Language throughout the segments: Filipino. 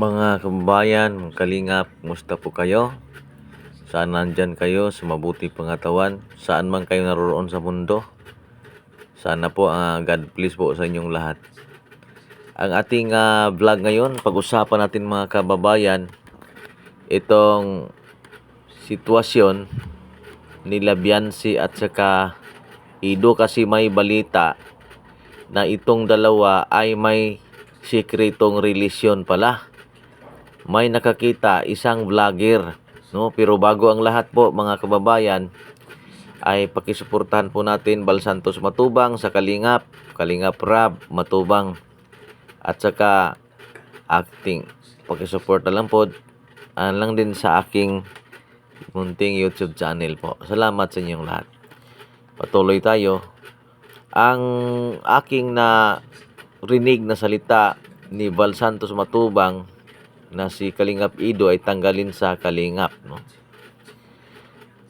Mga kababayan, kalingap, kumusta po kayo? Saan nandyan kayo sa mabuti pangatawan? Saan man kayo naroroon sa mundo? Sana po God please po sa inyong lahat. Ang ating vlog ngayon, pag-usapan natin mga kababayan, itong sitwasyon ni Labiansi at saka Ido, kasi may balita na itong dalawa ay may sikretong relasyon pala. May nakakita isang vlogger, no? Pero bago ang lahat po mga kababayan, ay pakisuportahan po natin Bal Santos Matubang sa Kalingap, Kalingap Rab Matubang, at saka acting. Pakisuporta lang po lang din sa aking munting YouTube channel po. Salamat sa inyong lahat. Patuloy tayo. Ang aking na rinig na salita ni Bal Santos Matubang na si Kalingap Ido ay tanggalin sa Kalingap, no?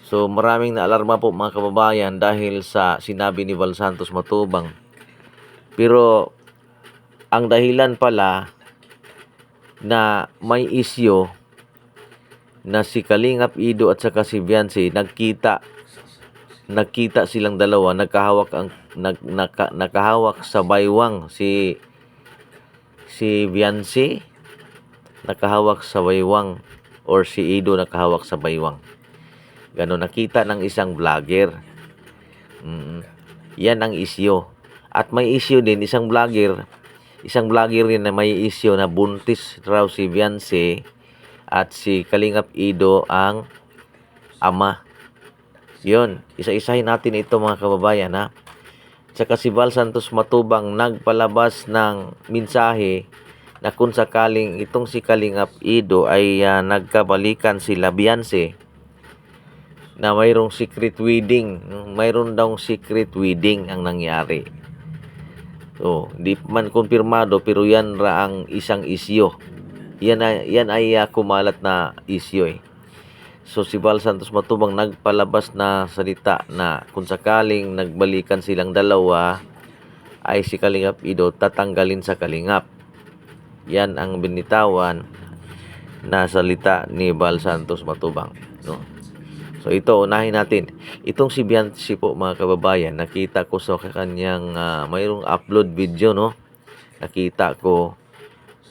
So maraming naalarma po mga kababayan dahil sa sinabi ni Bal Santos Matubang. Pero ang dahilan pala na may isyo na si Kalingap Ido at saka si Viancy nagkita silang dalawa, nakahawak sa baywang si Viancy nakahawak sa baywang, or si Ido nakahawak sa baywang. Ganon nakita ng isang vlogger. Yan ang isyo. At may isyo din isang vlogger din na may isyo na buntis raw si Viancy at si Kalingap Ido ang ama. Yun, isa-isahin natin ito mga kababayan, ha. Tsaka si Bal Santos Matubang nagpalabas ng mensahe na kung sakaling itong si Kalingap Ido ay nagkabalikan sila Viancy, na mayroong secret wedding. Mayroon daw secret wedding ang nangyari. So, di man kumpirmado, pero yan ra ang isang isyo. Yan ay kumalat na isyo eh. So si Bal Santos Matubang nagpalabas na salita na kung sakaling nagbalikan silang dalawa ay si Kalingap Ido tatanggalin sa Kalingap. Yan ang binitawan na salita ni Bal Santos Matubang, no? So ito, unahin natin. Itong si Viancy po mga kababayan, nakita ko sa kanyang mayroong upload video, no? Nakita ko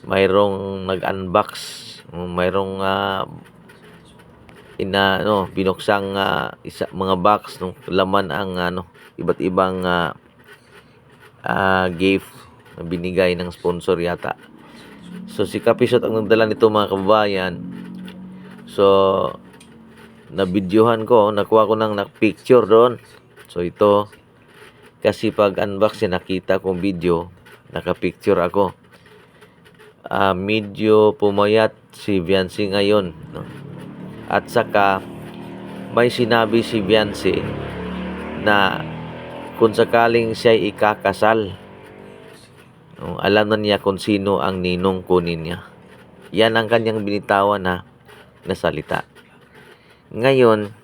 mayroong nag-unbox, mayroong binuksang mga box, no? Laman ang iba't ibang gift na binigay ng sponsor yata. So si Kapisot ang nagdala nito mga kababayan. So na-videohan ko, nakuha ko ng picture doon. So ito, kasi pag unbox nakita kong video, naka-picture ako. Medyo pumayat si Viancy ngayon, no? At saka may sinabi si Viancy na kung sakaling siya ikakasal, alam na niya kung sino ang ninong kunin niya. Yan ang kanyang binitawan na salita. Ngayon,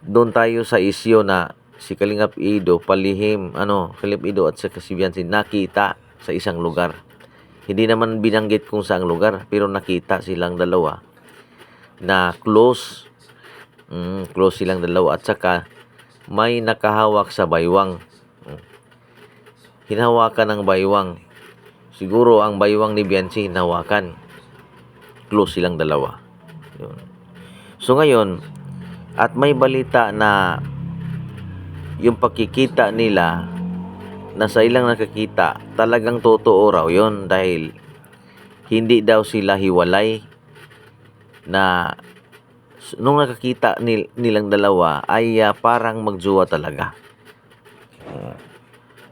doon tayo sa isyo na si Kalingap Ido palihim, Kalingap Ido at saka si Viancy nakita sa isang lugar. Hindi naman binanggit kung saang lugar, pero nakita silang dalawa na close silang dalawa, at saka may nakahawak sa baywang. Hinahawakan ng baywang. Siguro ang baywang ni Viancy hinahawakan. Close silang dalawa. Yun. So ngayon, at may balita na yung pagkikita nila, na sa ilang nakakita, talagang totoo raw yun, dahil hindi daw sila hiwalay, na nung nakakita nilang dalawa ay parang magjowa talaga.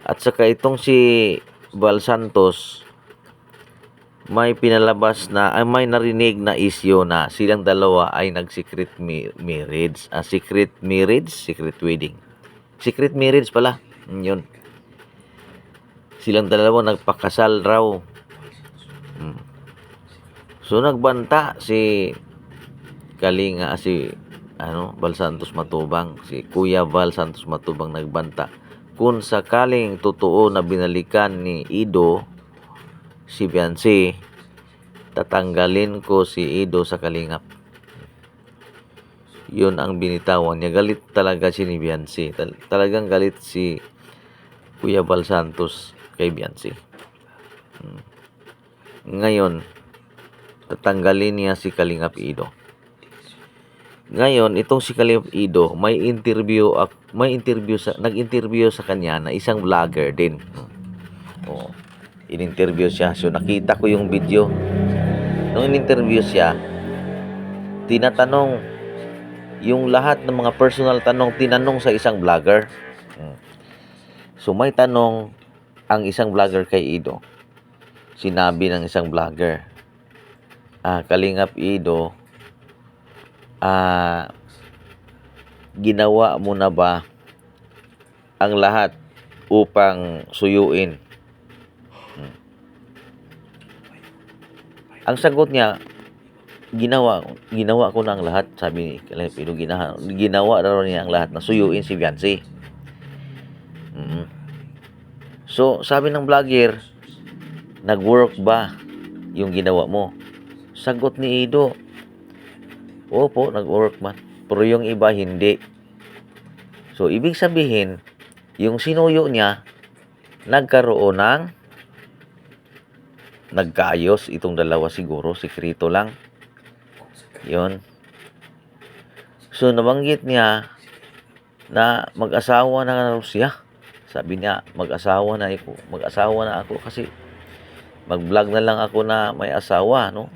At saka itong si Bal Santos may pinalabas na may narinig na isyo na silang dalawa ay nag-secret marriage. Secret wedding. Secret marriage pala. Yun. Silang dalawa nagpakasal raw. So nagbanta si Bal Santos Matubang, si Kuya Bal Santos Matubang nagbanta. Kung sakaling totoo na binalikan ni Ido si Viancy, tatanggalin ko si Ido sa kalingap. Yun ang binitawan niya. Galit talaga si ni Biancy. Talagang galit si Kuya Bal Santos kay Biancy. Ngayon, tatanggalin niya si Kalingap Ido. Ngayon, itong si Kalingap Ido, nag-interview sa kanya na isang vlogger din. Oh, in-interview siya. So nakita ko yung video. Nung in-interview siya, tinatanong yung lahat ng mga personal tinanong sa isang vlogger. So may tanong ang isang vlogger kay Ido. Sinabi ng isang vlogger, Kalingap Ido, ginawa mo na ba ang lahat upang suyuin? Ang sagot niya, ginawa ko na ang lahat, sabi ni Kalingap Ido. Ginawa na niya ang lahat na suyuin si Biancy. So sabi ng vlogger, nag-work ba yung ginawa mo? Sagot ni Ido, opo, nag-work man. Pero yung iba hindi. So ibig sabihin, yung sinuyo niya, nagkaroon ng nagkaayos itong dalawa siguro, sikreto lang. Yon. So nabanggit niya na mag-asawa na raw siya. Sabi niya, mag-asawa na ako kasi mag-vlog na lang ako na may asawa, no?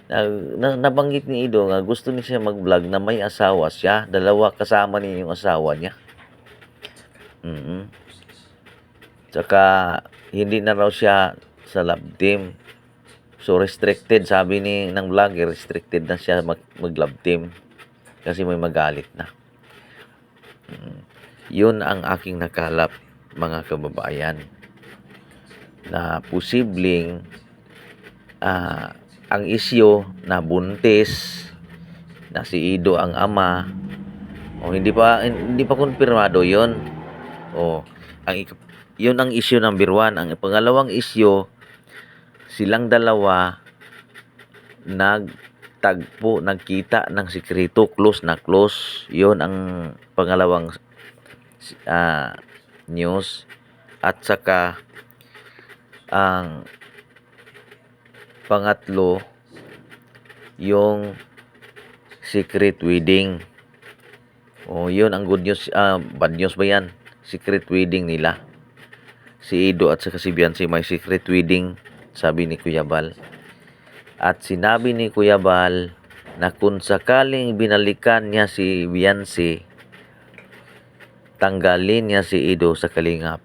Nabanggit ni Ido nga gusto niya siya mag-vlog na may asawa siya, dalawa kasama niya yung asawa niya. Tsaka hindi na raw siya sa love team. So restricted, sabi ng vlogger, restricted na siya mag-love team kasi may magalit na. Yun ang aking nakalap, mga kababayan, na posibleng ang isyo na buntis na si Ido ang ama, hindi pa kumpirmado yon. Yun ang isyo number 1. Ang pangalawang isyo, silang dalawa nagkita ng sikreto, close na close. Yun ang pangalawang news. At saka ang pangatlo, yung secret wedding. Yun ang good news. Bad news ba yan? Secret wedding nila. Si Ido at saka si Biancy may secret wedding, sabi ni Kuya Bal. At sinabi ni Kuya Bal na kung sakaling binalikan niya si Biancy, tanggalin niya si Ido sa kalingap.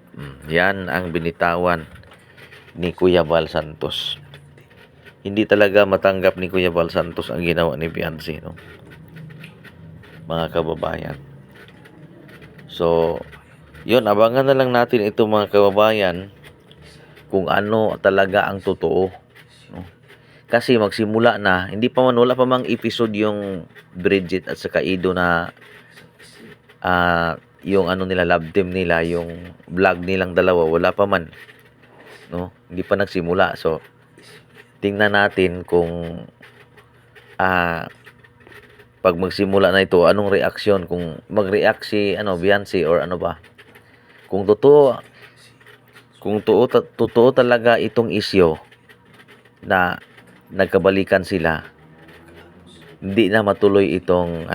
Yan ang binitawan ni Kuya Bal Santos. Hindi talaga matanggap ni Kuya Bal Santos ang ginawa ni Biancy, no? Mga kababayan. So, yun, abangan na lang natin ito, mga kababayan, kung ano talaga ang totoo, no? Kasi magsimula na, wala pa mang episode yung Bridget at saka Ido na yung nila, love team nila, yung vlog nilang dalawa, wala pa man, no? Hindi pa nagsimula. So tingnan natin kung pag magsimula na ito, anong reaksyon, kung mag-react si Biancy or ano ba, kung totoo talaga itong isyo na nagkabalikan sila, hindi na matuloy itong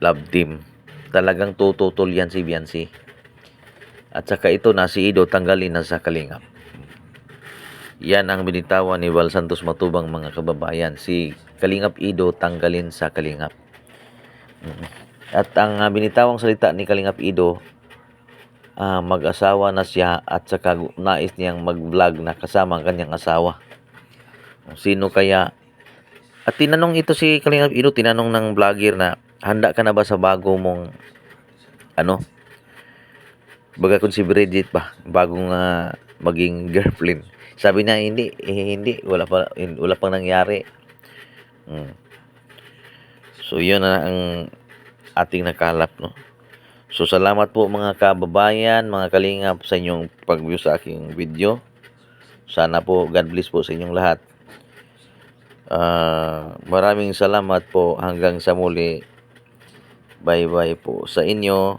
love team. Talagang tututol yan si Biancy. At saka ito na si Ido, tanggalin na sa kalingap. Yan ang binitawan ni Bal Santos Matubang, mga kababayan. Si Kalingap Ido, tanggalin sa kalingap. At ang binitawang salita ni Kalingap Ido, mag-asawa na siya at saka nais niyang mag-vlog na kasama ang kanyang asawa. Sino kaya? At tinanong ito si Kalingap Ido, tinanong ng vlogger na, handa ka na ba sa bago mong baga kung si Bridget ba, bagong maging girlfriend? Sabi niya, hindi, wala pang nangyari. So yun na ang ating nakalap, no? So salamat po, mga kababayan, mga kalingap, sa inyong pag-view sa aking video. Sana po God bless po sa inyong lahat. Maraming salamat po. Hanggang sa muli. Bye-bye po sa inyo.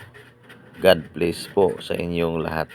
God bless po sa inyong lahat.